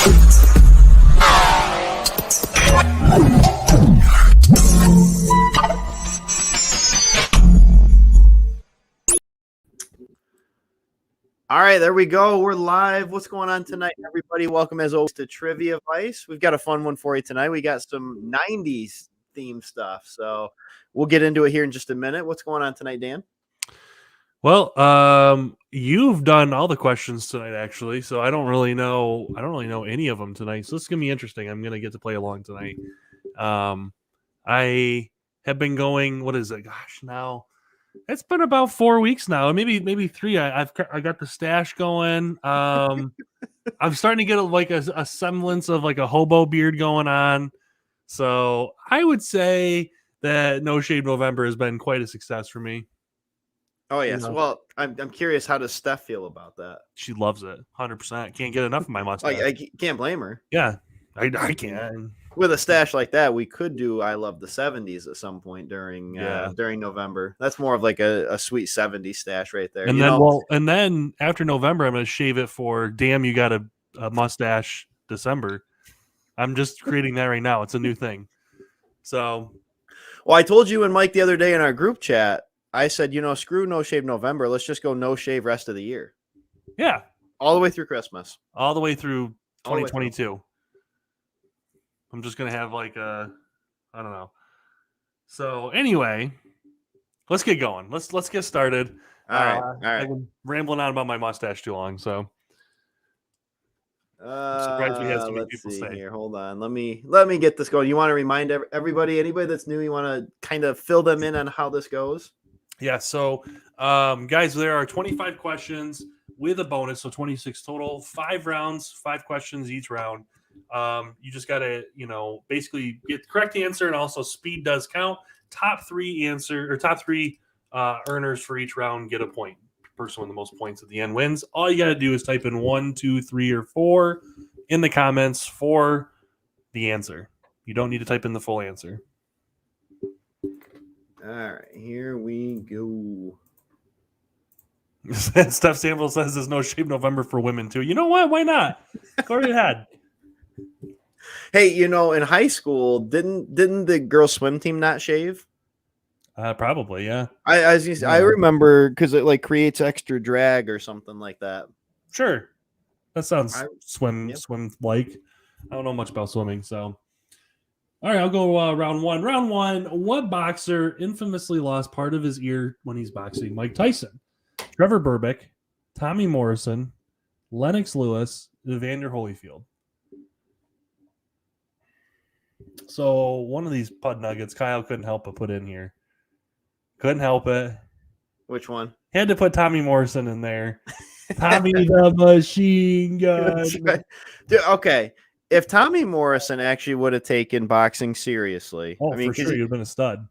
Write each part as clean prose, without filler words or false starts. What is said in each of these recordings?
All right, there we go. We're live. What's going on tonight, everybody? Welcome, as always, to Trivia Vice. We've got a fun one for you tonight. We got some 90s theme stuff, so we'll get into it here in just a minute. What's going on tonight, Dan? Well, you've done all the questions tonight, actually, so I don't really know any of them tonight. So this is gonna be interesting. I'm gonna get to play along tonight. I have been going. What is it? Gosh, now it's been about 4 weeks now, maybe 3. I got the stash going. I'm starting to get a semblance of like a hobo beard going on. So I would say that No Shave November has been quite a success for me. Oh yes. Well, I'm curious. How does Steph feel about that? She loves it, 100%. Can't get enough of my mustache. I can't blame her. Yeah, I can. With a stash like that, we could do "I Love the '70s" at some point during November. That's more of like a sweet '70s stash right there. And then after November, I'm going to shave it for "Damn, you got a mustache" December. I'm just creating that right now. It's a new thing. So, well, I told you and Mike the other day in our group chat. I said, screw No Shave November. Let's just go no shave rest of the year. Yeah, all the way through Christmas, all the way through 2022. I'm just gonna have I don't know. So anyway, let's get going. Let's get started. All right. I've been rambling on about my mustache too long, so surprised we have so many people say. Here, hold on. Let me get this going. You want to remind anybody that's new? You want to kind of fill them in on how this goes? Yeah. So, guys, there are 25 questions with a bonus, so 26 total. 5 rounds, 5 questions each round. You just got to, basically get the correct answer, and also speed does count. Top 3 earners for each round get a point. Person with the most points at the end wins. All you got to do is type in 1, 2, 3, or 4 in the comments for the answer. You don't need to type in the full answer. All right, here we go. Steph Sample says there's No Shave November for women too. You know what? Why not? Go right ahead. Hey, in high school, didn't the girls' swim team not shave? Probably, yeah. I remember because it creates extra drag or something like that. Sure, that sounds swim like. I don't know much about swimming, so. All right, I'll go round one. Round one. What boxer infamously lost part of his ear when he's boxing? Mike Tyson, Trevor Berbick, Tommy Morrison, Lennox Lewis, Evander Holyfield. So one of these pud nuggets Kyle couldn't help but put in here. Couldn't help it. Which one? He had to put Tommy Morrison in there. Tommy the Machine Gun. Right. Dude, okay. If Tommy Morrison actually would have taken boxing seriously, for sure, he'd have been a stud.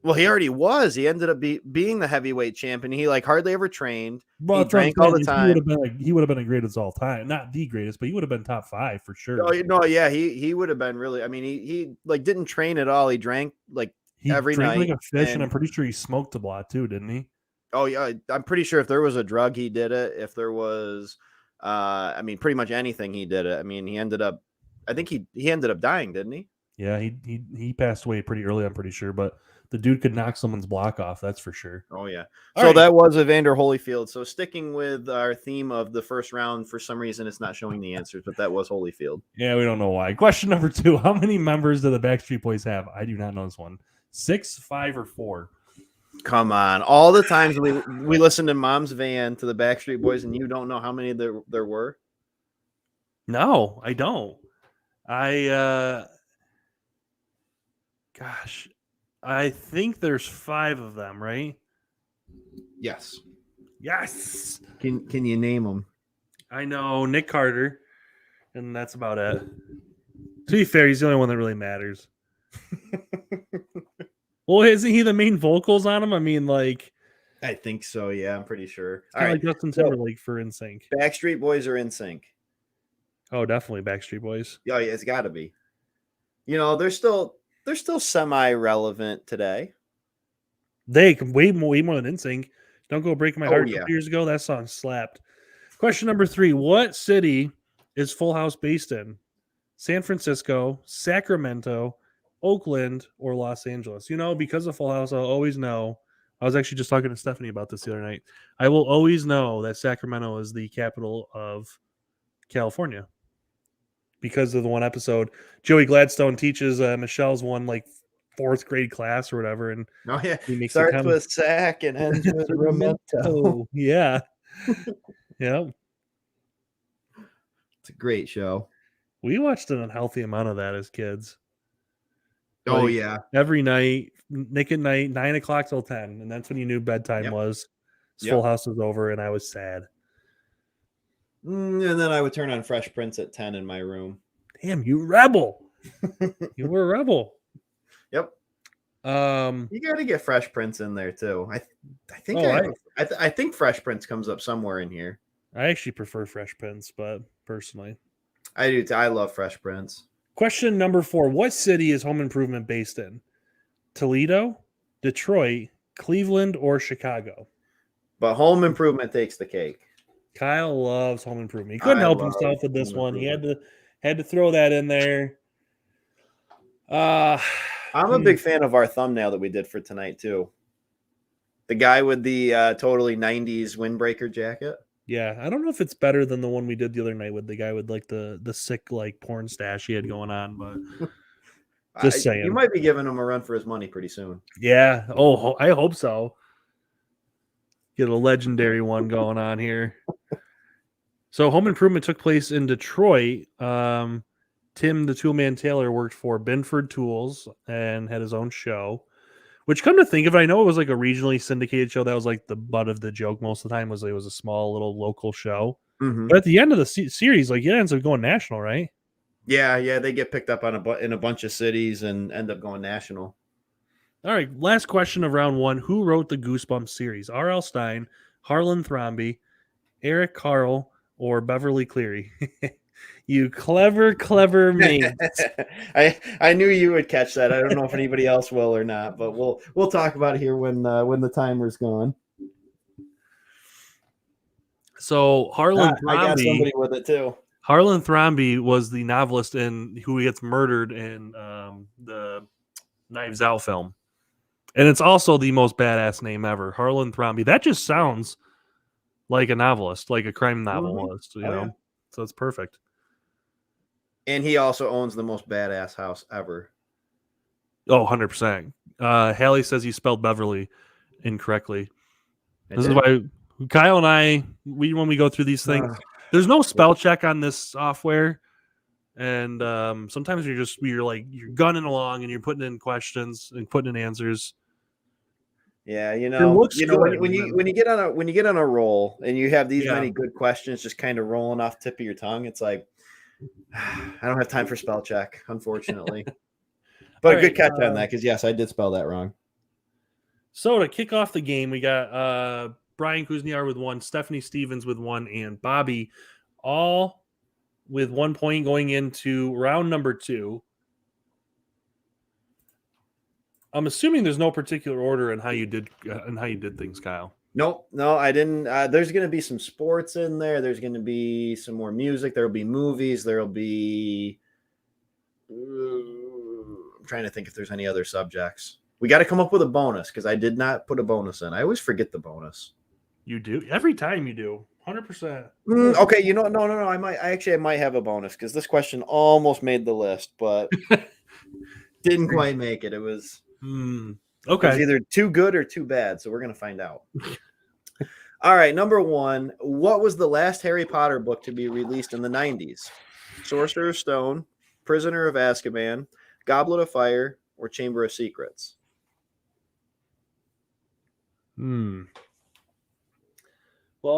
Well, he already was. He ended up being the heavyweight champion. He hardly ever trained. Well, he drank all the time. He would have been the greatest all time. Not the greatest, but he would have been top 5 for sure. Oh no, yeah, he would have been really. I mean, he didn't train at all. He drank every night like a fish, and I'm pretty sure he smoked a lot too, didn't he? Oh yeah, I'm pretty sure if there was a drug, he did it. If there was, pretty much anything, he did it. I mean, he ended up. I think he ended up dying, didn't he? Yeah, he passed away pretty early, I'm pretty sure, but the dude could knock someone's block off, that's for sure. Oh, yeah. That was Evander Holyfield. So sticking with our theme of the first round, for some reason it's not showing the answers, but that was Holyfield. Yeah, we don't know why. Question number 2. How many members do the Backstreet Boys have? I do not know this one. 6, 5, or 4? Come on. All the times we listened in Mom's van to the Backstreet Boys, and you don't know how many there were? No, I don't. I think there's 5 of them, right? Yes. Yes. Can you name them? I know Nick Carter, and that's about it. To be fair, he's the only one that really matters. Well, isn't he the main vocals on him? I mean, I think so, yeah, I'm pretty sure. All right, like Justin Timberlake for NSYNC. Backstreet Boys are NSYNC. Oh, definitely Backstreet Boys. Yeah, it's got to be. They're still semi-relevant today. They can way more than NSYNC. Don't Go Break My Heart 2 years ago. That song slapped. Question number 3. What city is Full House based in? San Francisco, Sacramento, Oakland, or Los Angeles? Because of Full House, I'll always know. I was actually just talking to Stephanie about this the other night. I will always know that Sacramento is the capital of California because of the one episode. Joey Gladstone teaches Michelle's one like fourth grade class or whatever, and Oh yeah, he makes starts with sack and ends with memento. Yeah, yeah. It's a great show. We watched an unhealthy amount of that as kids. Oh Like, yeah, every night, Nick at Night, 9 o'clock till 10, and that's when you knew bedtime was. Full House was over, and I was sad. And then I would turn on Fresh Prince at 10 in my room. Damn, you rebel! You were a rebel. Yep. You got to get Fresh Prince in there too. I think Fresh Prince comes up somewhere in here. I actually prefer Fresh Prince, but personally, I do too. I love Fresh Prince. Question number 4: what city is Home Improvement based in? Toledo, Detroit, Cleveland, or Chicago? But Home Improvement takes the cake. Kyle loves Home Improvement. He couldn't help himself with this one. He had to throw that in there. I'm a big fan of our thumbnail that we did for tonight too. The guy with the totally 90s windbreaker jacket. Yeah, I don't know if it's better than the one we did the other night with the guy with like the sick like porn stash he had going on, but just saying. You might be giving him a run for his money pretty soon. Yeah. Oh, I hope so. Get a legendary one going on here. So Home Improvement took place in Detroit. Tim the Toolman Taylor worked for Binford Tools and had his own show. Which, come to think of it, I know it was like a regionally syndicated show that was like the butt of the joke most of the time. It was a small little local show. Mm-hmm. But at the end of the series, like it ends up going national, right? Yeah, they get picked up in a bunch of cities and end up going national. All right, last question of round 1. Who wrote the Goosebumps series? R.L. Stine, Harlan Thrombey, Eric Carle, or Beverly Cleary? You clever man. I knew you would catch that. I don't know if anybody else will or not, but we'll talk about it here when the timer's gone. So Harlan Thrombey, I got somebody with it too. Harlan Thrombey was the novelist who gets murdered in the Knives Out film, and it's also the most badass name ever, Harlan Thrombey. That just sounds like a novelist, like a crime novelist, you know. Yeah. So it's perfect. And he also owns the most badass house ever. Oh, 100%. Hallie says you spelled Beverly incorrectly. This is why Kyle and I, when we go through these things, there's no spell check on this software. And sometimes you're gunning along and you're putting in questions and putting in answers. Yeah, when you get on a roll and you have these many good questions just kind of rolling off the tip of your tongue, it's like, I don't have time for spell check, unfortunately. But a good catch on that, because yes, I did spell that wrong. So to kick off the game, we got Brian Kuzniar with 1, Stephanie Stevens with 1, and Bobby all with 1 point going into round number 2. I'm assuming there's no particular order in how you did things, Kyle. Nope, no, I didn't. There's going to be some sports in there. There's going to be some more music. There'll be movies. There'll be. I'm trying to think if there's any other subjects. We got to come up with a bonus because I did not put a bonus in. I always forget the bonus. You do every time. You do 100%. Okay, no. I might have a bonus because this question almost made the list, but didn't quite make it. It was. Okay. It was either too good or too bad, so we're going to find out. All right, number 1. What was the last Harry Potter book to be released in the 90s? Sorcerer's Stone, Prisoner of Azkaban, Goblet of Fire, or Chamber of Secrets? Well,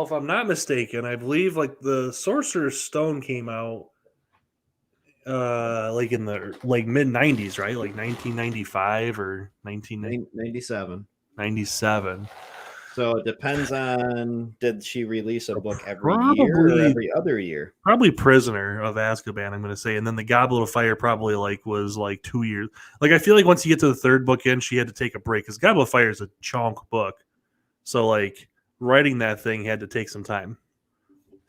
if I'm not mistaken, I believe like the Sorcerer's Stone came out like in the mid 90s, right? Like 1995 or 1997. 97. So it depends on, did she release a book every year or every other year? Probably Prisoner of Azkaban, I'm going to say. And then the Goblet of Fire probably was 2 years. Like, I feel like once you get to the third book in, she had to take a break because Goblet of Fire is a chunk book. So, writing that thing had to take some time.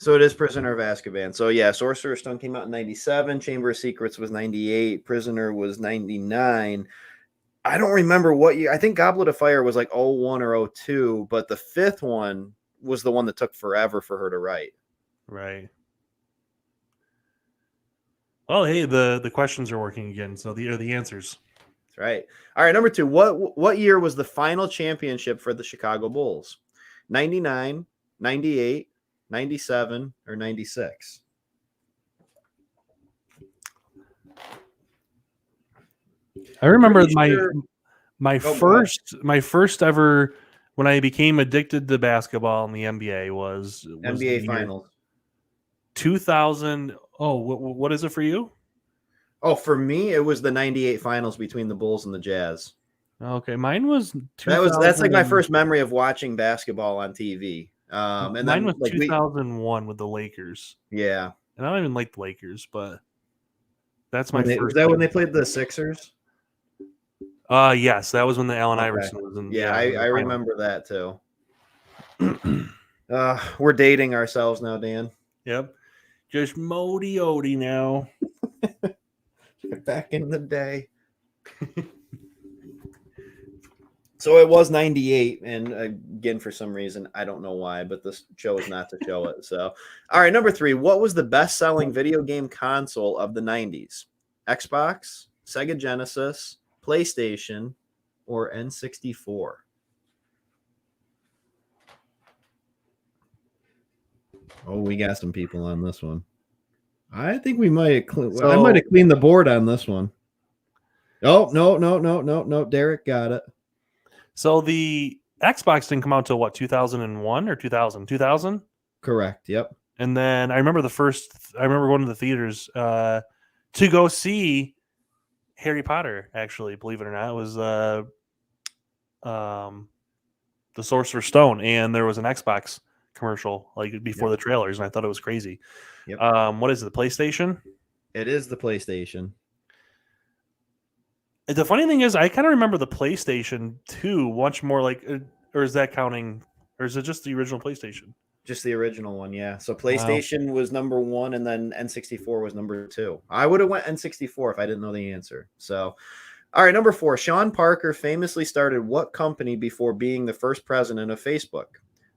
So it is Prisoner of Azkaban. So yeah, Sorcerer's Stone came out in 97, Chamber of Secrets was 98, Prisoner was 99. I don't remember what year. I think Goblet of Fire was like 01 or 02, but the fifth one was the one that took forever for her to write. Right. Well, hey, the questions are working again, so the answers. That's right. All right, number 2. What year was the final championship for the Chicago Bulls? 99, 98, 97, or 96? I remember Pretty sure- my first ever when I became addicted to basketball in the NBA was NBA the year Finals. 2000. Oh, what is it for you? Oh, for me, it was the 98 Finals between the Bulls and the Jazz. Okay, mine was That's like my first memory of watching basketball on TV. And mine then was like 2001 with the Lakers. yeah. And I don't even like the Lakers, but that's my first. Was that when they played the Sixers? Yes, that was when the Allen Okay. Iverson was in. Yeah, in the I final. remember that too. We're dating ourselves now, Dan. Yep, just Modi Odie now. Back in the day. So it was 98, and again, for some reason, I don't know why, but this chose not to show it. So, all right, number 3. What was the best-selling video game console of the 90s? Xbox, Sega Genesis, PlayStation, or N64? Oh, we got some people on this one. I think we might have I might have cleaned the board on this one. Oh, no. Derek got it. So the Xbox didn't come out until what, 2001 or 2000? 2000? Correct. Yep. And then I remember going to the theaters to go see Harry Potter, actually, believe it or not. It was the Sorcerer's Stone, and there was an Xbox commercial like before the trailers, and I thought it was crazy. Yep. What is it, the PlayStation? It is the PlayStation. The funny thing is, I kind of remember the PlayStation 2 much more like, or is that counting, or is it just the original PlayStation? Just the original one, yeah. So PlayStation was number 1, and then N64 was number 2. I would have went N64 if I didn't know the answer. So, all right, number 4. Sean Parker famously started what company before being the first president of Facebook?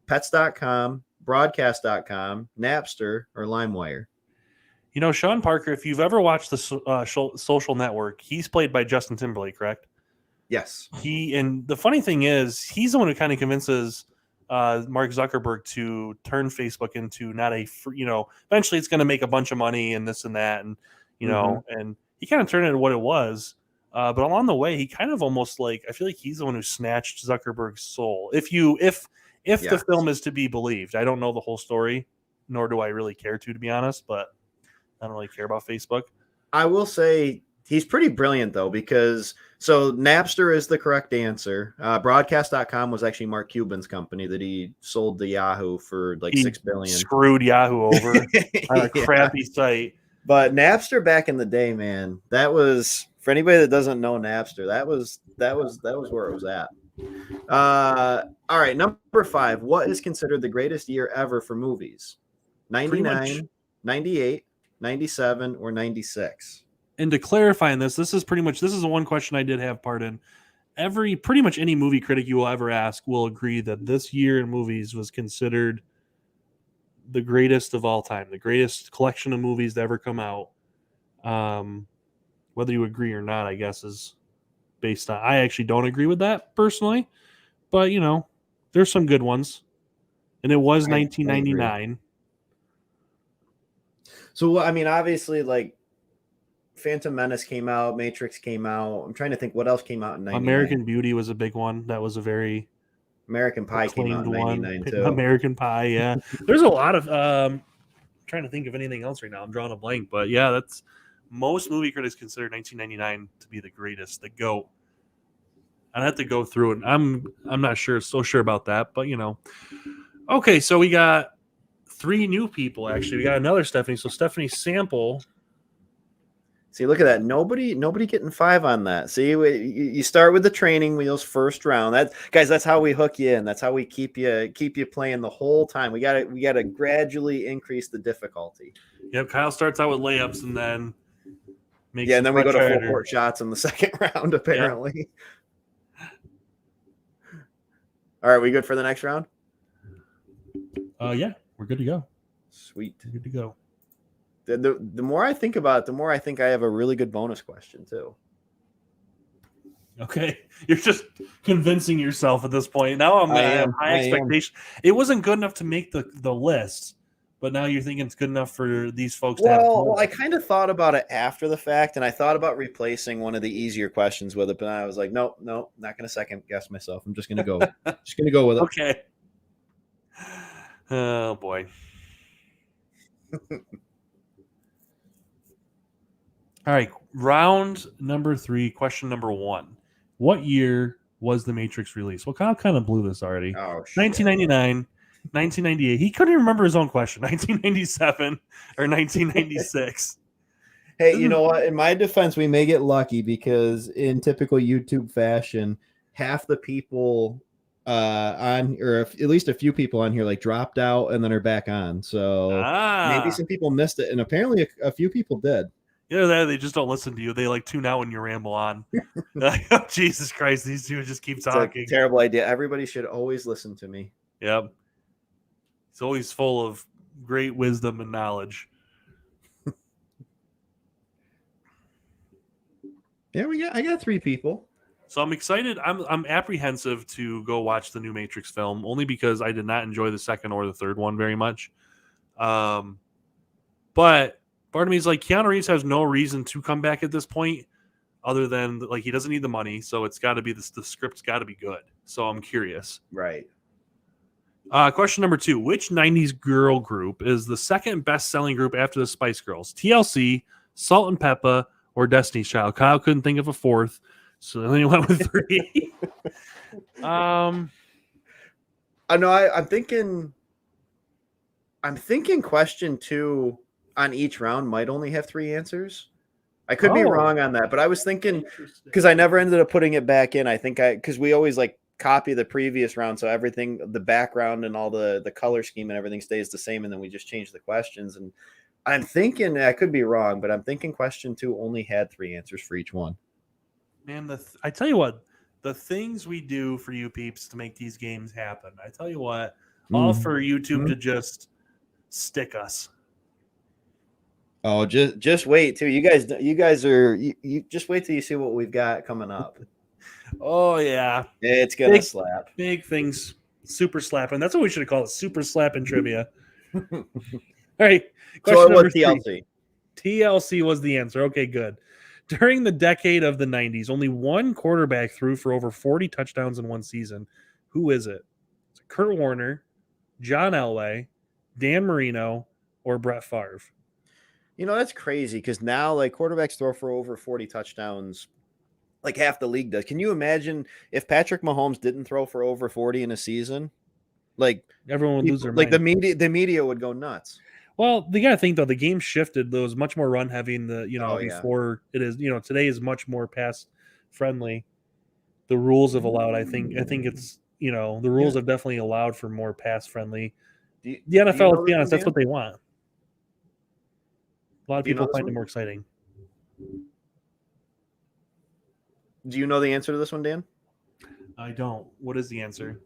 Pets.com, Broadcast.com, Napster, or LimeWire? You know, Sean Parker, if you've ever watched the Social Network, he's played by Justin Timberlake, correct? Yes. And the funny thing is, he's the one who kind of convinces Mark Zuckerberg to turn Facebook into not a free, eventually it's going to make a bunch of money and this and that. And, and he kind of turned it into what it was. But along the way, he kind of almost I feel like he's the one who snatched Zuckerberg's soul. If the film is to be believed, I don't know the whole story, nor do I really care to be honest, but I don't really care about Facebook. I will say he's pretty brilliant, though, because Napster is the correct answer. Broadcast.com was actually Mark Cuban's company that he sold to Yahoo for $6 billion. Screwed Yahoo over on a crappy site. But Napster back in the day, man, that was, for anybody that doesn't know Napster, that was where it was at. All right, number 5. What is considered the greatest year ever for movies? 99, 98, 97, or 96? And to clarify on this is the one question I did have part in. Pretty much any movie critic you will ever ask will agree that this year in movies was considered the greatest of all time, the greatest collection of movies to ever come out. Whether you agree or not, I guess, is based on. I actually don't agree with that personally, but there's some good ones, and it was 1999. So I mean, obviously, Phantom Menace came out, Matrix came out. I'm trying to think what else came out in 99. American Beauty was a big one. That was a very American Pie came out in 99 too. American Pie, yeah. There's a lot of I'm trying to think of anything else right now. I'm drawing a blank, but yeah, that's most movie critics consider 1999 to be the greatest, the GOAT. I'd have to go through it. I'm not so sure about that, but Okay, so we got 3 new people actually. We got another Stephanie. So Stephanie Sample. See, look at that. Nobody getting 5 on that. See, you start with the training wheels first round. That's how we hook you in. That's how we keep you playing the whole time. We gotta gradually increase the difficulty. Yep, Kyle starts out with layups and then makes and then we go to full harder. court shots in the second round, apparently. Yep. All right, we good for the next round? Yeah, we're good to go. Sweet. We're good to go. The more I think about it, the more I think I have a really good bonus question too. Okay, you're just convincing yourself at this point. Now I have high expectation. It wasn't good enough to make the list, but now you're thinking it's good enough for these folks to have. Well, I kind of thought about it after the fact, and I thought about replacing one of the easier questions with it, but I was like, nope, not going to second guess myself. I'm just going to go. With it. Okay. Oh boy. All right, round number 3, question number 1. What year was The Matrix released? Well, Kyle kind of blew this already. Oh, 1999, 1998. He couldn't even remember his own question. 1997 or 1996. Hey, you know what? In my defense, we may get lucky because in typical YouTube fashion, half the people on, or at least a few people on here, like dropped out and then are back on. So maybe some people missed it, and apparently a few people did. Yeah, they just don't listen to you. They like tune out when you ramble on. Like, oh, Jesus Christ, these two just keep talking. It's a terrible idea. Everybody should always listen to me. Yep. He's always full of great wisdom and knowledge. Yeah, I got 3 people. So I'm excited. I'm apprehensive to go watch the new Matrix film, only because I did not enjoy the second or the third one very much. But part of me is like, Keanu Reeves has no reason to come back at this point, other than like he doesn't need the money, so it's got to be the script's got to be good. So I'm curious. Right. Question number 2: which 90s girl group is the second best-selling group after the Spice Girls? TLC, Salt and Peppa, or Destiny's Child? Kyle couldn't think of a fourth, so then he went with 3. I know. I'm thinking question 2 on each round might only have 3 answers. I could be wrong on that, but I was thinking, because I never ended up putting it back in. I think because we always like copy the previous round, so everything, the background and all the color scheme and everything stays the same, and then we just change the questions. And I'm thinking, I could be wrong, but I'm thinking question 2 only had 3 answers for each one. Man, I tell you what, the things we do for you peeps to make these games happen. I tell you what, all for YouTube to just stick us. Oh, just wait too. You guys are you just wait till you see what we've got coming up. Oh yeah, it's gonna slap. Big things, super slapping. That's what we should have called it, super slapping trivia. All right, question number 3. TLC. TLC was the answer. Okay, good. During the decade of the 90s, only one quarterback threw for over 40 touchdowns in one season. Who is it? Is it Kurt Warner, John Elway, Dan Marino, or Brett Favre? You know, that's crazy because now like quarterbacks throw for over 40 touchdowns, like half the league does. Can you imagine if Patrick Mahomes didn't throw for over 40 in a season? Like everyone would lose their mind. Like the media would go nuts. Well, you got to think though, the game shifted. There was much more run heavy in the, before it is, today is much more pass friendly. The rules have allowed, I think it's, the rules have definitely allowed for more pass friendly. The NFL, let's be honest, that's what they want. A lot of people find it more exciting. Do you know the answer to this one, Dan? I don't. What is the answer?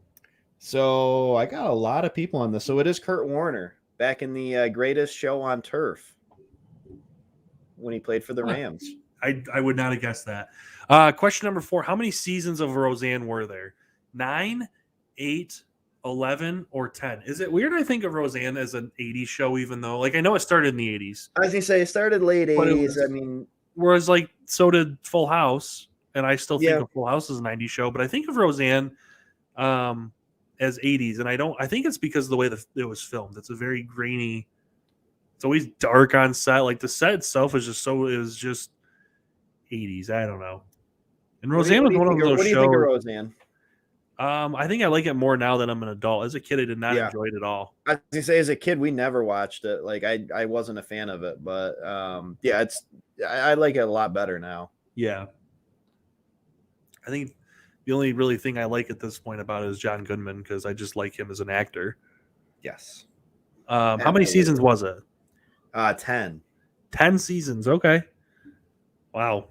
So I got a lot of people on this. So it is Kurt Warner back in the Greatest Show on Turf when he played for the Rams. I would not have guessed that. Question number 4. How many seasons of Roseanne were there? 9, 8, 11, or 10? Is it weird I think of Roseanne as an 80s show, even though, like, I know it started in the 80s. I was going to say it started late 80s. Whereas, like, so did Full House, and I still think of Full House as a 90s show, but I think of Roseanne as 80s, and I think it's because of the way that it was filmed. It's a very grainy, it's always dark on set. Like, the set itself is just 80s. I don't know. And Roseanne was one of those shows. What do you think of Roseanne? I think I like it more now that I'm an adult. As a kid, I did not enjoy it at all. I was gonna say, as a kid, we never watched it. Like I wasn't a fan of it, but I like it a lot better now. Yeah. I think the only really thing I like at this point about it is John Goodman, because I just like him as an actor. Yes. How many seasons was it? 10. 10 seasons. Okay. Wow.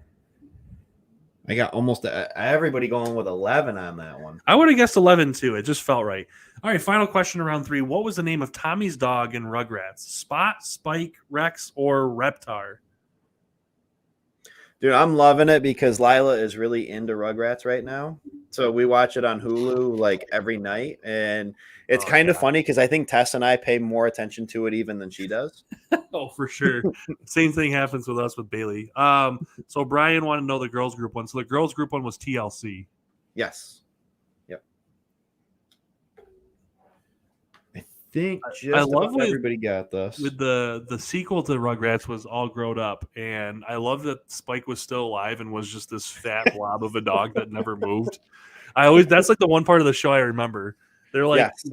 I got almost everybody going with 11 on that one. I would have guessed 11 too. It just felt right. All right, final question around 3. What was the name of Tommy's dog in Rugrats? Spot, Spike, Rex, or Reptar? Dude, I'm loving it because Lila is really into Rugrats right now. So we watch it on Hulu like every night. And it's kind of funny because I think Tess and I pay more attention to it even than she does. Oh, for sure. Same thing happens with us with Bailey. So Brian wanted to know the girls group one. So the girls group one was TLC. Yes. Yep. I think I love everybody got this. With the sequel to Rugrats was all grown up, and I love that Spike was still alive and was just this fat blob of a dog that never moved. That's like the one part of the show I remember. They're like, Yes.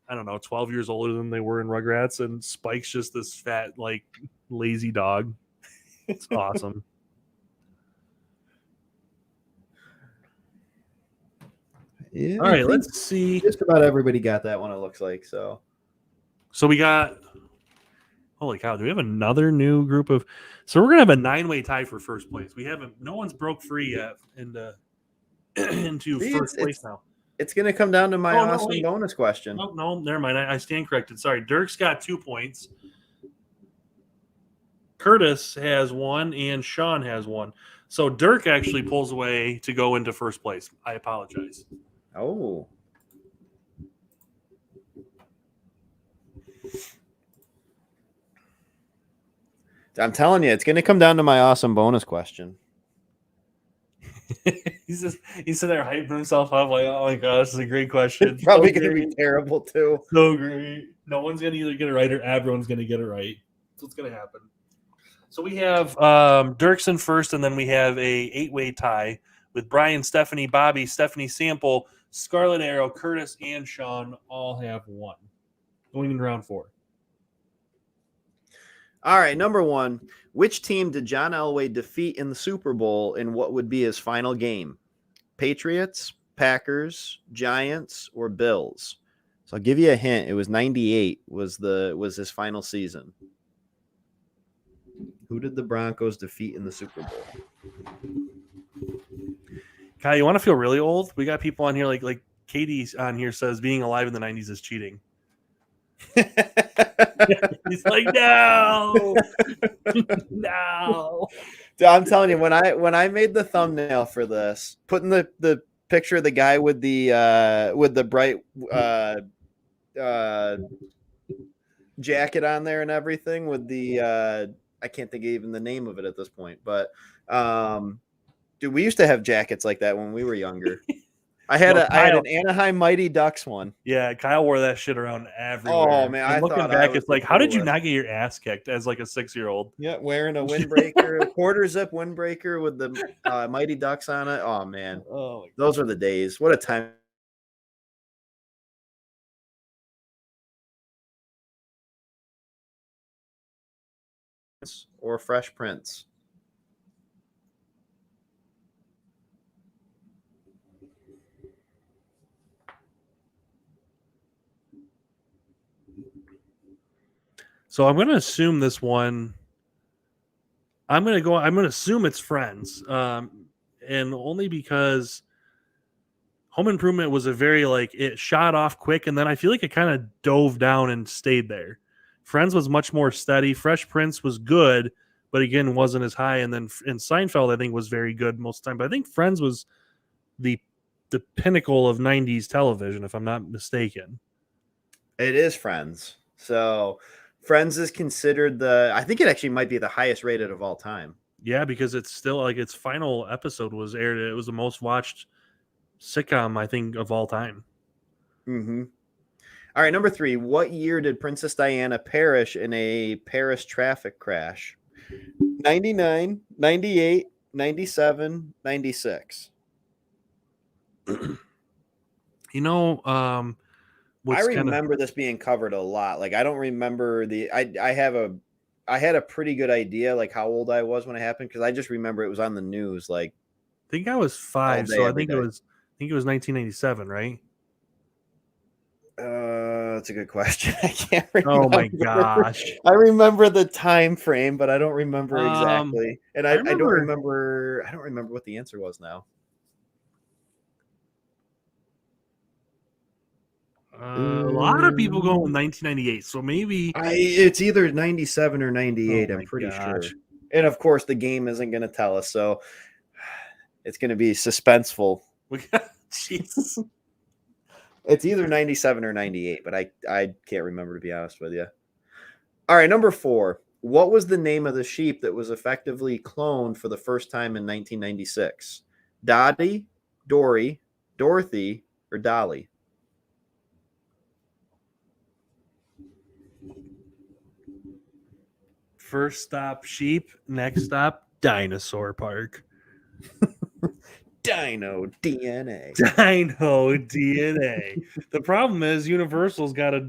I don't know, 12 years older than they were in Rugrats, and Spike's just this fat, like, lazy dog. It's awesome. Yeah, all right, let's see. Just about everybody got that one, it looks like. So we got, holy cow, do we have another new group of, so we're going to have a 9-way tie for first place. No one's broke free yet into first place now. It's going to come down to my awesome bonus question. Oh, no, never mind. I stand corrected. Sorry. Dirk's got 2 points. Curtis has 1, and Sean has 1. So Dirk actually pulls away to go into first place. I apologize. Oh. I'm telling you, it's going to come down to my awesome bonus question. He's sitting there hyping himself up like, oh my gosh, this is a great question. It's probably going to be terrible too. So great. No one's going to either get it right or everyone's going to get it right. That's what's going to happen. So we have Dirk's in first, and then we have a 8-way tie with Brian, Stephanie, Bobby, Stephanie Sample, Scarlet Arrow, Curtis, and Sean all have 1. Going in round 4. All right, number 1. Which team did John Elway defeat in the Super Bowl in what would be his final game? Patriots, Packers, Giants, or Bills? So I'll give you a hint. It was 98 was his final season. Who did the Broncos defeat in the Super Bowl? Kyle, you want to feel really old? We got people on here like Katie on here says being alive in the 90s is cheating. He's like, no. No. Dude, I'm telling you, when I made the thumbnail for this, putting the picture of the guy with the bright jacket on there and everything with the I can't think of even the name of it at this point, but dude, we used to have jackets like that when we were younger. I had an Anaheim Mighty Ducks one. Yeah, Kyle wore that shit around everywhere. Oh man, and looking back, it's like, how did you not get your ass kicked as like a 6-year-old? Yeah, wearing a windbreaker, quarter zip windbreaker with the Mighty Ducks on it. Oh man, those are the days. What a time! Or Fresh Prince. So I'm going to assume this one. I'm going to assume it's Friends. And only because Home Improvement was a very it shot off quick, and then I feel like it kind of dove down and stayed there. Friends was much more steady. Fresh Prince was good, but again wasn't as high. And then Seinfeld, I think, was very good most of the time. But I think Friends was the pinnacle of 90s television, if I'm not mistaken. It is Friends. So Friends is considered I think it actually might be the highest rated of all time. Yeah, because it's still its final episode was aired. It was the most watched sitcom, I think, of all time. Mm-hmm. All right, number 3. What year did Princess Diana perish in a Paris traffic crash? 99, 98, 97, 96. I remember this being covered a lot. I don't remember I have a I had a pretty good idea like how old I was when it happened because I just remember it was on the news like I think I was all 5, day, so I every think it day. was 1997, right? That's a good question. I can't Oh my remember. gosh. I remember the time frame, but I don't remember Um, exactly. And I I don't remember remember. I don't remember what the answer was now. a lot of people going with 1998, so maybe. It's either 97 or Oh 98. I'm my pretty sure. gosh. And of course, the game isn't going to tell us, so it's going to be suspenseful. Jesus. It's either 97 or 98, but I can't remember, to be honest with you. All right, number 4. What was the name of the sheep that was effectively cloned for the first time in 1996? Dottie, Dory, Dorothy, or Dolly? First stop sheep, next stop dinosaur park. Dino DNA. Dino DNA. The problem is Universal's got a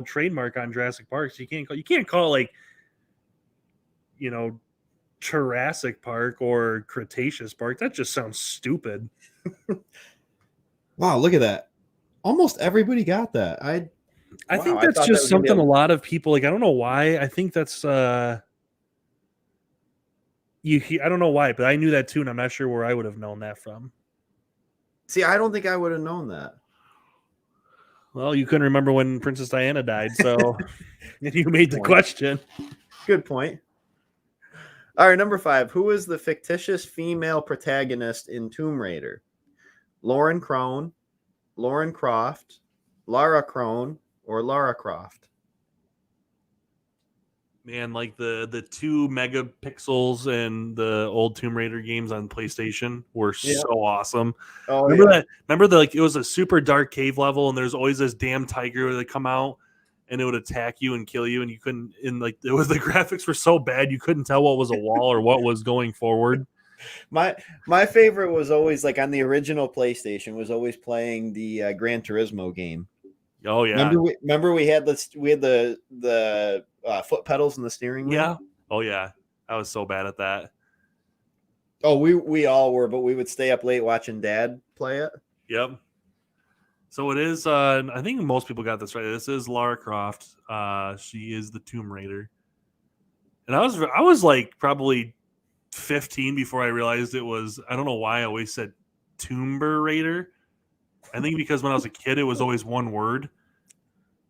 trademark on Jurassic Park, so you can't call it like Jurassic Park or Cretaceous Park. That just sounds stupid. Wow, look at that. Almost everybody got that. I Wow, think I that's thought that just was gonna be something a lot of people like. I don't know why. I think that's I don't know why, but I knew that too, and I'm not sure where I would have known that from. See, I don't think I would have known that. Well, you couldn't remember when Princess Diana died, so you made the question. Good point. All right, number 5. Who is the fictitious female protagonist in Tomb Raider? Lauren Crone, Lauren Croft, Lara Crone, or Lara Croft? Man, like the 2 megapixels in the old Tomb Raider games on PlayStation were so awesome. Oh, remember that? Remember it was a super dark cave level, and there's always this damn tiger that come out, and it would attack you and kill you, and you couldn't. And like the graphics were so bad, you couldn't tell what was a wall or what was going forward. My favorite was always like on the original PlayStation was always playing the Gran Turismo game. Oh yeah. Remember we had the foot pedals in the steering wheel. Yeah. Oh yeah. I was so bad at that. Oh, we all were, but we would stay up late watching Dad play it. Yep. So it is. I think most people got this right. This is Lara Croft. She is the Tomb Raider. And I was like probably 15 before I realized it was. I don't know why I always said Tomb Raider. I think because when I was a kid, it was always one word,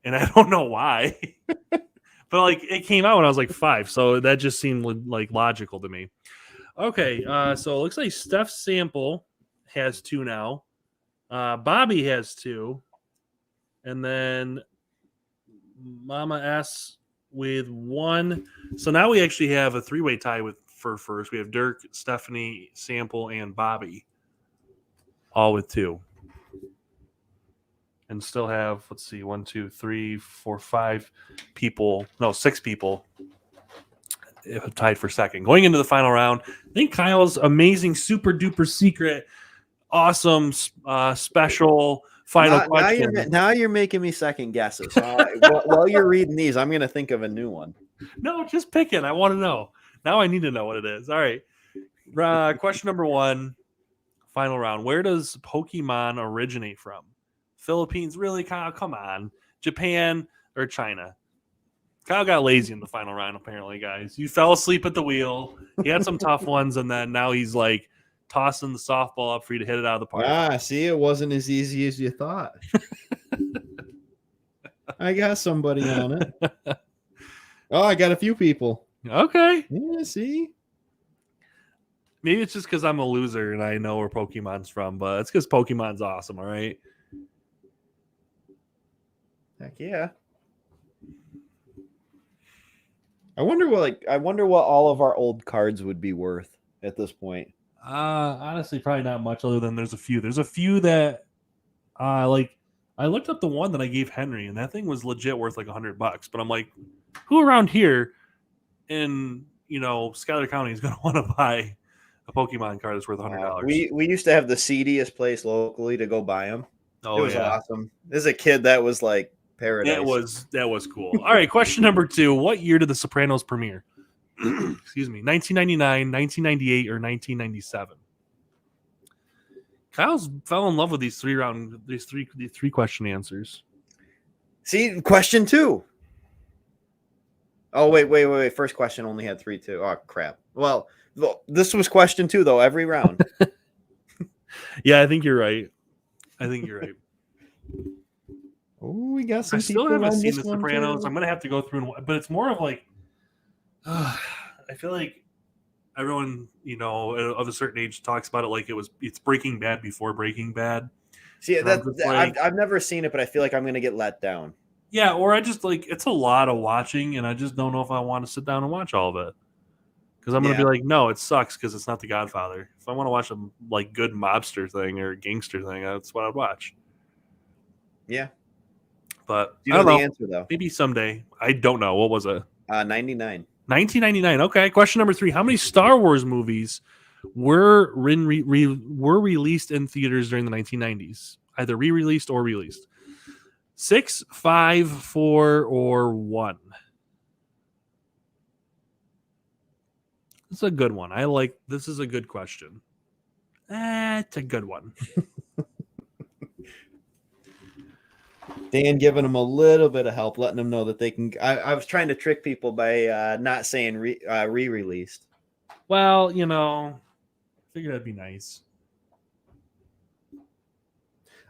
and I don't know why. But like it came out when I was like 5, so that just seemed like logical to me. Okay, so it looks like Steph Sample has 2 now. Bobby has 2, and then Mama S with 1. So now we actually have a 3-way tie for first. We have Dirk, Stephanie, Sample, and Bobby, all with 2. And still have, let's see, 1, 2, 3, 4, 5 people. No, 6 people tied for second. Going into the final round, I think Kyle's amazing, super duper secret, awesome, special final question. Now you're making me second guesses. While you're reading these, I'm going to think of a new one. No, just pick it. I want to know. Now I need to know what it is. All right. Question number 1, final round. Where does Pokemon originate from? Philippines, really, Kyle? Come on. Japan or China? Kyle got lazy in the final round, apparently, guys. You fell asleep at the wheel. He had some tough ones, and then now he's like tossing the softball up for you to hit it out of the park. See, it wasn't as easy as you thought. I got somebody on it. Oh, I got a few people. Okay. Yeah, see? Maybe it's just because I'm a loser and I know where Pokemon's from, but it's because Pokemon's awesome, all right? Heck yeah. I wonder what all of our old cards would be worth at this point. Honestly, probably not much other than there's a few. There's a few that like I looked up the one that I gave Henry, and that thing was legit worth like $100. But I'm like, who around here in Schuyler County is gonna want to buy a Pokemon card that's worth $100? We used to have the seediest place locally to go buy them. Oh, it was awesome. As a kid, that was like paradise. That was cool. All right, question number 2. What year did The Sopranos premiere? Excuse me, 1999, 1998, or 1997? Kyle's fell in love with these three question answers. See, question 2. Oh, wait. First question only had 3 too. Oh, crap. Well, this was question 2, though, every round. Yeah, I think you're right. Oh, we got some I still people haven't on seen this The one, Sopranos. too. I'm going to have to go through, but it's more of like, I feel like everyone, of a certain age talks about it like it's Breaking Bad before Breaking Bad. See, Like, I've never seen it, but I feel like I'm going to get let down. yeah, or I just like it's a lot of watching, and I just don't know if I want to sit down and watch all of it. Because I'm going to be like, no, it sucks because it's not The Godfather. If I want to watch a like good mobster thing or gangster thing, that's what I'd watch. Yeah. But You I don't know the answer, though. Maybe someday. I don't know. What was it? 99. 1999. Okay. Question number 3. How many Star Wars movies were released in theaters during the 1990s? Either re-released or released. 6, 5, 4, or 1? This is a good one. This is a good question. It's a good one. Dan giving them a little bit of help, letting them know that they can. I was trying to trick people by not saying re-released. Well, I figured that'd be nice.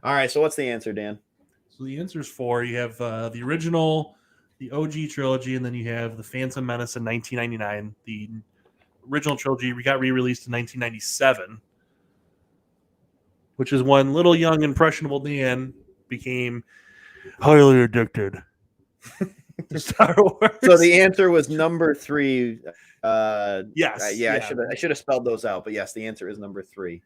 All right, so what's the answer, Dan? So the answer is 4. You have the original, the OG trilogy, and then you have the Phantom Menace in 1999. The original trilogy got re-released in 1997, which is when little young impressionable Dan became highly addicted to Star Wars. So the answer was number 3. Yes. Yeah. I should have spelled those out, but yes, the answer is number 3.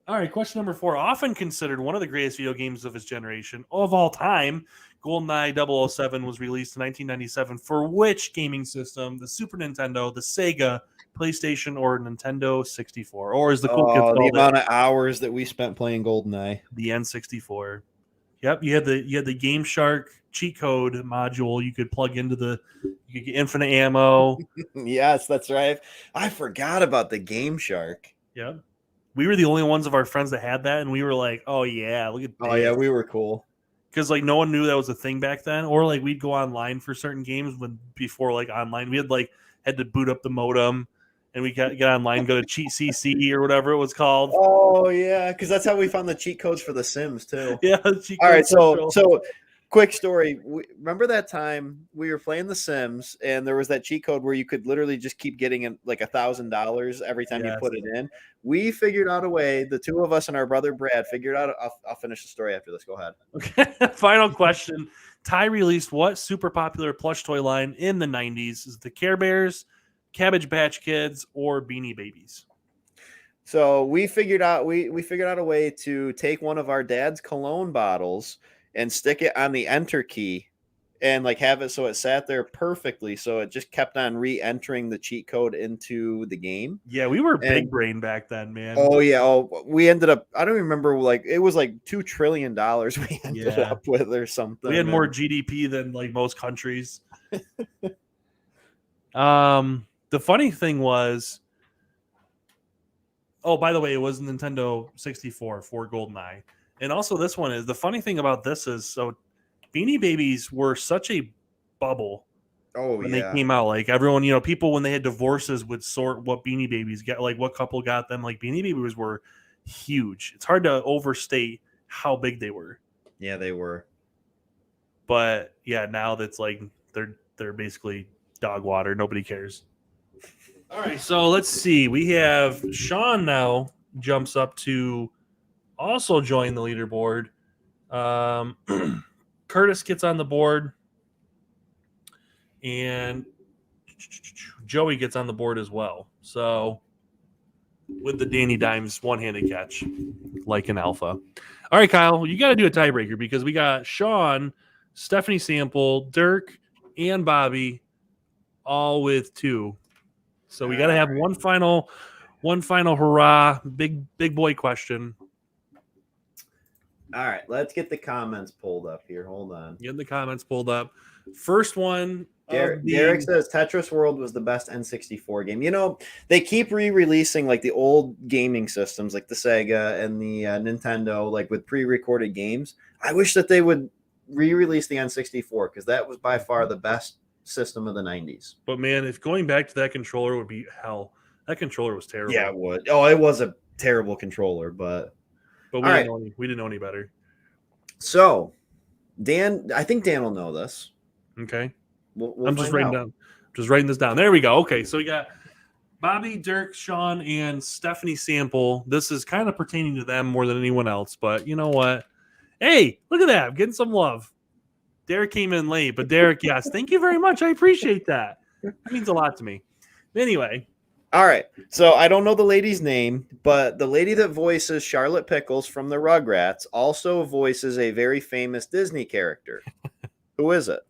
All right, question number 4. Often considered one of the greatest video games of its generation of all time, GoldenEye 007 was released in 1997 for which gaming system? The Super Nintendo, the Sega, PlayStation, or Nintendo 64? Or is the cool kids the amount of hours that we spent playing GoldenEye. The N64. Yep, you had the Game Shark cheat code module. You could plug into you could get infinite ammo. Yes, that's right. I forgot about the Game Shark. Yep. We were the only ones of our friends that had that, and we were like, "Oh yeah, look at this." Oh yeah, we were cool. Because like no one knew that was a thing back then, or like we'd go online for certain games before like online. We had to boot up the modem, and we get online, go to Cheat CC or whatever it was called. Oh yeah, because that's how we found the cheat codes for The Sims too. Yeah. All right, so quick story. Remember that time we were playing The Sims, and there was that cheat code where you could literally just keep getting like $1,000 every time you put it in. We figured out a way. The two of us and our brother Brad figured out. I'll finish the story after this. Go ahead. Okay. Final question. Ty released what super popular plush toy line in the 90s? Is it the Care Bears, Cabbage Patch Kids, or Beanie Babies? So we figured out we figured out a way to take one of our dad's cologne bottles and stick it on the enter key and like have it so it sat there perfectly, so it just kept on re-entering the cheat code into the game. Yeah, we were big brain back then, man. Oh yeah. We ended up, I don't remember, like it was like $2 trillion we ended up with or something. We had more GDP than like most countries. The funny thing was, oh, by the way, it was Nintendo 64 for GoldenEye. And also this one is, the funny thing about this is, so Beanie Babies were such a bubble when they came out. Like everyone, people when they had divorces would sort what Beanie Babies get, like what couple got them. Like Beanie Babies were huge. It's hard to overstate how big they were. Yeah, they were. But yeah, now that's like they're basically dog water. Nobody cares. All right, so let's see. We have Sean now jumps up to also join the leaderboard. Curtis gets on the board, and Joey gets on the board as well. So with the Danny Dimes one-handed catch, like an alpha. All right, Kyle, you got to do a tiebreaker because we got Sean, Stephanie Sample, Dirk, and Bobby all with 2. So we got to have one final hurrah, big boy question. All right, let's get the comments pulled up here. Hold on. Getting the comments pulled up. First one. Derek says Tetris World was the best N64 game. You know, they keep re-releasing like the old gaming systems, like the Sega and the Nintendo, like with pre-recorded games. I wish that they would re-release the N64 because that was by far the best system of the 90s. But man, if going back to that controller would be hell. That controller was terrible. Yeah, it would. Oh, it was a terrible controller, but we didn't know any better. So, Dan, I think Dan will know this. Okay. We'll I'm just writing this down. There we go. Okay, so we got Bobby, Dirk, Sean, and Stephanie Sample. This is kind of pertaining to them more than anyone else, but you know what? Hey, look at that. I'm getting some love. Derek came in late, but Derek, yes, thank you very much. I appreciate that. That means a lot to me. Anyway. All right. So I don't know the lady's name, but the lady that voices Charlotte Pickles from the Rugrats also voices a very famous Disney character. Who is it?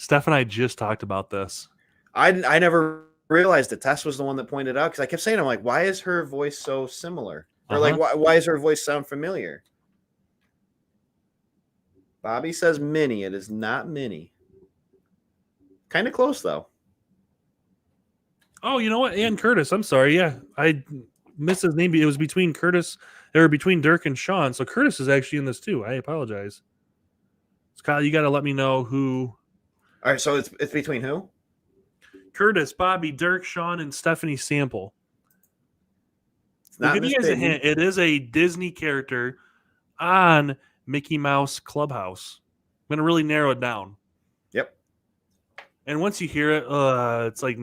Steph and I just talked about this. I never realized that Tess was the one that pointed out because I kept saying, I'm like, why is her voice so similar? Or like, why does her voice sound familiar? Bobby says Minnie. It is not Minnie. Kind of close, though. Oh, you know what? Ann Curtis. I'm sorry. Yeah, I missed his name. It was between between Dirk and Sean. So Curtis is actually in this too. I apologize. Kyle, you got to let me know who. All right, so it's between who? Curtis, Bobby, Dirk, Sean, and Stephanie Sample. I'll give you guys a hint. It is a Disney character on Mickey Mouse Clubhouse. I'm going to really narrow it down. Yep. And once you hear it, it's like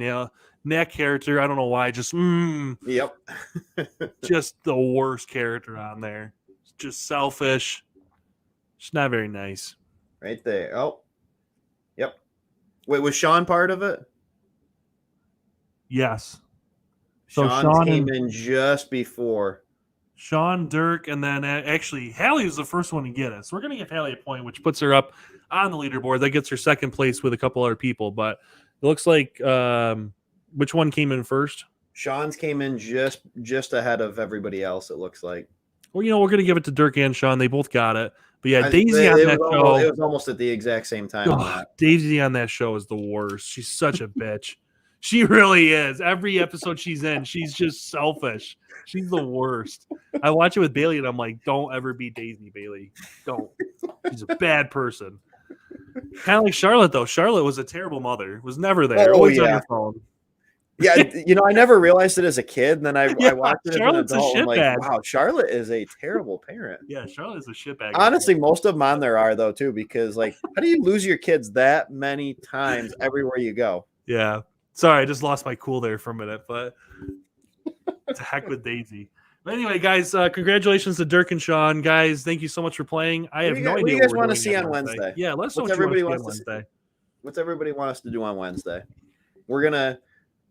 that character. I don't know why. Just Yep. just the worst character on there. Just selfish. Just not very nice. Right there. Oh. Yep. Wait, was Sean part of it? Yes. So Sean came in just before. Sean, Dirk, and then actually Hallie was the first one to get it. So we're going to give Hallie a point, which puts her up on the leaderboard. That gets her second place with a couple other people. But it looks like which one came in first? Sean's came in just ahead of everybody else, it looks like. Well, we're going to give it to Dirk and Sean. They both got it. But yeah, Daisy on that show. It was almost at the exact same time. Daisy on that show is the worst. She's such a bitch. She really is. Every episode she's in, she's just selfish. She's the worst. I watch it with Bailey, and I'm like, don't ever be Daisy, Bailey. Don't. She's a bad person. Kind of like Charlotte, though. Charlotte was a terrible mother. Was never there. Always on her phone. Yeah, I never realized it as a kid, and then I watched it Charlotte's as an adult. I'm like, wow, Charlotte is a terrible parent. Yeah, Charlotte is a shitbag. Honestly, most of them on there are, though, too, because, like, how do you lose your kids that many times everywhere you go? Yeah. Sorry, I just lost my cool there for a minute, but to heck with Daisy. But anyway, guys, congratulations to Dirk and Sean. Guys, thank you so much for playing. I have no idea what you guys want to see on Wednesday. Yeah, let's know what everybody wants to see on Wednesday. What's everybody want us to do on Wednesday? We're going to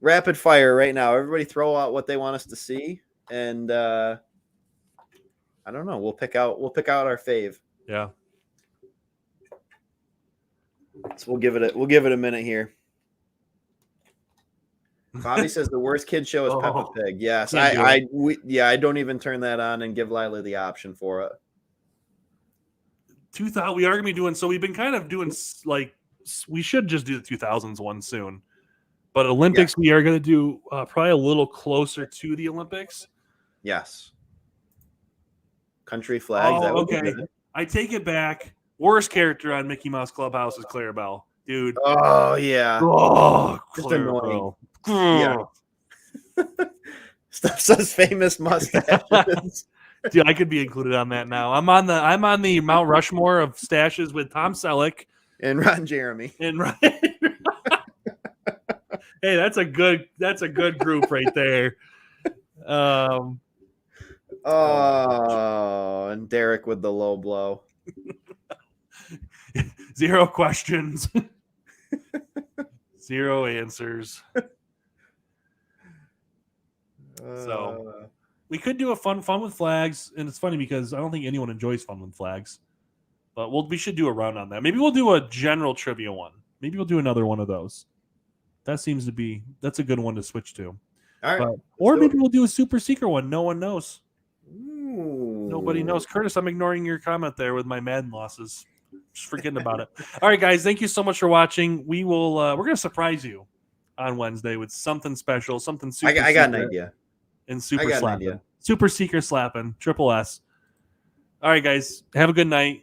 rapid fire right now. Everybody throw out what they want us to see, and I don't know. We'll pick out our fave. Yeah. So we'll give it a minute here. Bobby says the worst kid show is Peppa Pig. Yes, I don't even turn that on and give Lila the option for it. 2000, we are gonna be doing. So we've been kind of doing like we should just do the 2000s one soon, but Olympics we are gonna do probably a little closer to the Olympics. Yes. Country flags. Okay. I take it back. Worst character on Mickey Mouse Clubhouse is Clarabelle, dude. Oh yeah. Oh, just annoying. Yeah. Stuff says famous mustaches. Dude, I could be included on that now. I'm on the Mount Rushmore of stashes with Tom Selleck and Ron Jeremy. Hey, that's a good group right there. And Derek with the low blow. 0 questions. 0 answers. So we could do a fun with flags, and it's funny because I don't think anyone enjoys fun with flags. But we should do a round on that. Maybe we'll do a general trivia one. Maybe we'll do another one of those. That's a good one to switch to. All right. Or maybe we'll do a super secret one. No one knows. Ooh, Nobody knows. Curtis, I'm ignoring your comment there with my Madden losses. Just forgetting about it. All right, guys, thank you so much for watching. We're gonna surprise you on Wednesday with something special, something super. I got an idea. And super I got an slapping, idea. super secret slapping, triple S. All right, guys, have a good night.